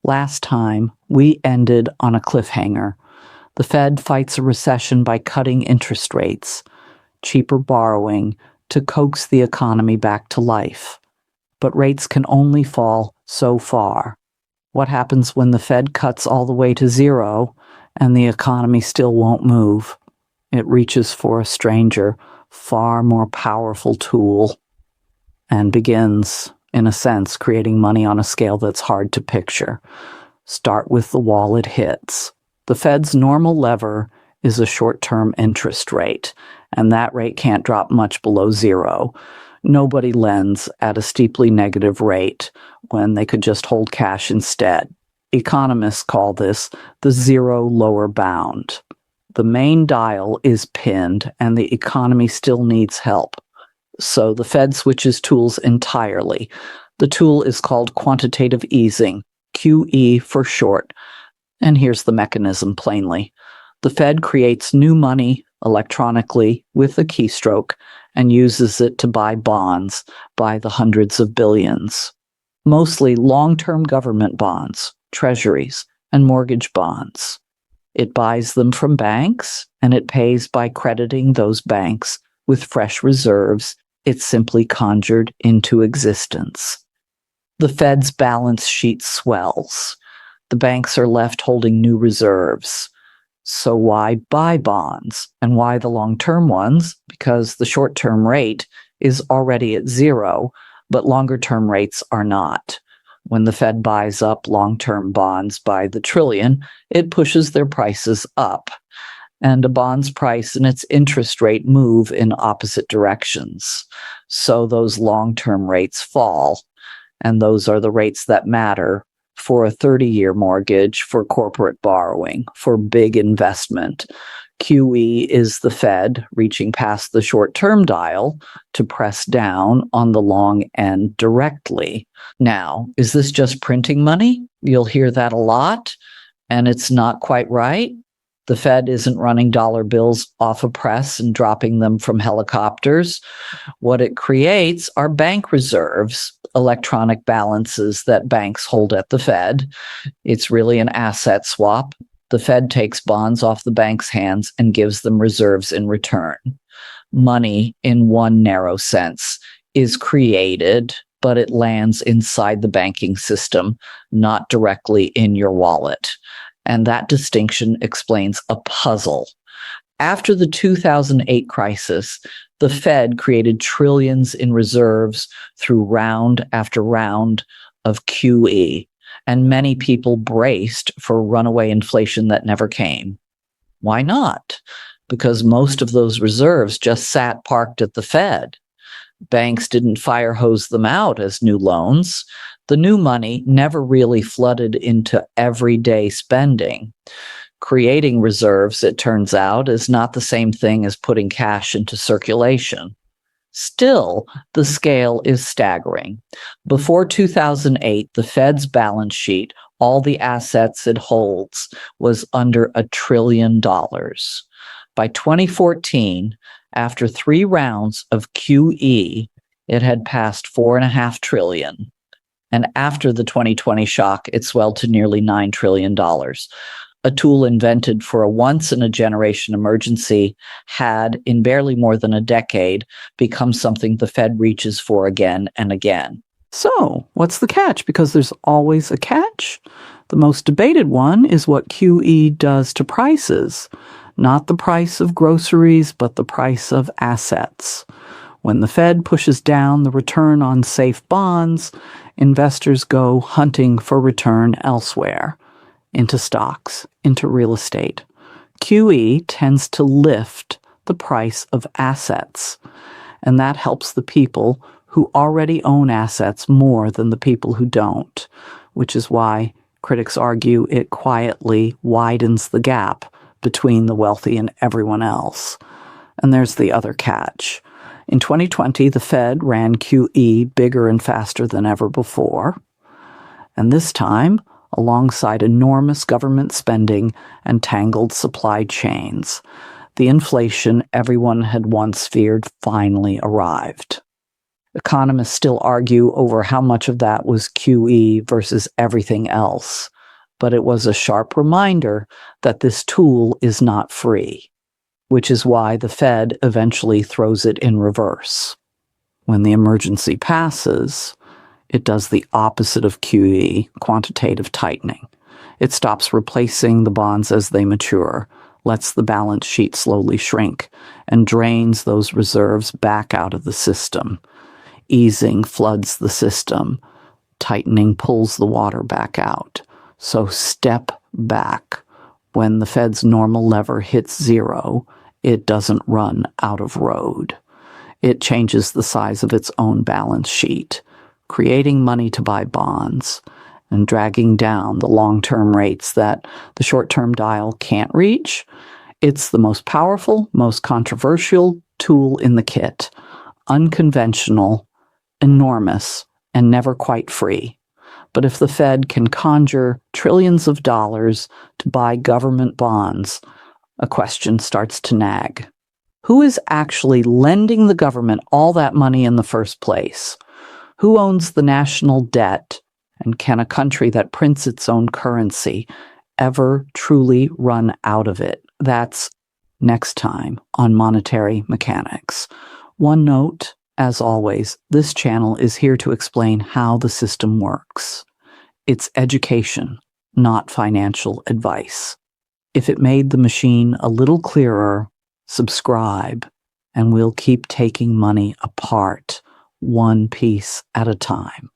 Last time, we ended on a cliffhanger. The Fed fights a recession by cutting interest rates, cheaper borrowing, to coax the economy back to life. But rates can only fall so far. What happens when the Fed cuts all the way to zero and the economy still won't move? It reaches for a stranger, far more powerful tool and begins, in a sense, creating money on a scale that's hard to picture. Start with the wall it hits. The Fed's normal lever is a short-term interest rate, and that rate can't drop much below zero. Nobody lends at a steeply negative rate when they could just hold cash instead. Economists call this the zero lower bound. The main dial is pinned, and the economy still needs help. So the Fed switches tools entirely. The tool is called quantitative easing, QE for short. And here's the mechanism plainly. The Fed creates new money electronically with a keystroke and uses it to buy bonds by the hundreds of billions. Mostly long-term government bonds, treasuries, and mortgage bonds. It buys them from banks, and it pays by crediting those banks with fresh reserves it simply conjured into existence. The Fed's balance sheet swells. The banks are left holding new reserves. So why buy bonds? And why the long-term ones? Because the short-term rate is already at zero, but longer-term rates are not. When the Fed buys up long-term bonds by the trillion, it pushes their prices up. And a bond's price and its interest rate move in opposite directions. So those long-term rates fall, and those are the rates that matter for a 30-year mortgage, for corporate borrowing, for big investment. QE is the Fed reaching past the short-term dial to press down on the long end directly. Now, is this just printing money? You'll hear that a lot, and it's not quite right. The Fed isn't running dollar bills off a press and dropping them from helicopters. What it creates are bank reserves, electronic balances that banks hold at the Fed. It's really an asset swap. The Fed takes bonds off the bank's hands and gives them reserves in return. Money, in one narrow sense, is created, but it lands inside the banking system, not directly in your wallet. And that distinction explains a puzzle. After the 2008 crisis, the Fed created trillions in reserves through round after round of QE, and many people braced for runaway inflation that never came. Why not? Because most of those reserves just sat parked at the Fed. Banks didn't fire hose them out as new loans. The new money never really flooded into everyday spending. Creating reserves, it turns out, is not the same thing as putting cash into circulation. Still, the scale is staggering. Before 2008, the Fed's balance sheet, all the assets it holds, was under $1 trillion. By 2014, after 3 rounds of QE, it had passed $4.5 trillion. And after the 2020 shock, it swelled to nearly $9 trillion. A tool invented for a once-in-a-generation emergency had, in barely more than a decade, become something the Fed reaches for again and again. So, what's the catch? Because there's always a catch. The most debated one is what QE does to prices. Not the price of groceries, but the price of assets. When the Fed pushes down the return on safe bonds, investors go hunting for return elsewhere. Into stocks, into real estate. QE tends to lift the price of assets, and that helps the people who already own assets more than the people who don't, which is why critics argue it quietly widens the gap between the wealthy and everyone else. And there's the other catch. In 2020, the Fed ran QE bigger and faster than ever before, and this time, alongside enormous government spending and tangled supply chains, the inflation everyone had once feared finally arrived. Economists still argue over how much of that was QE versus everything else. but it was a sharp reminder that this tool is not free, which is why the Fed eventually throws it in reverse. When the emergency passes, it does the opposite of QE, quantitative tightening. It stops replacing the bonds as they mature, lets the balance sheet slowly shrink, and drains those reserves back out of the system. Easing floods the system. Tightening pulls the water back out. So step back. When the Fed's normal lever hits zero, it doesn't run out of road. It changes the size of its own balance sheet, creating money to buy bonds and dragging down the long-term rates that the short-term dial can't reach. It's the most powerful, most controversial tool in the kit. Unconventional, enormous, and never quite free. But if the Fed can conjure trillions of dollars to buy government bonds, a question starts to nag. Who is actually lending the government all that money in the first place? Who owns the national debt? And can a country that prints its own currency ever truly run out of it? That's next time on Monetary Mechanics. One note, as always, this channel is here to explain how the system works. It's education, not financial advice. If it made the machine a little clearer, subscribe, and we'll keep taking money apart, one piece at a time.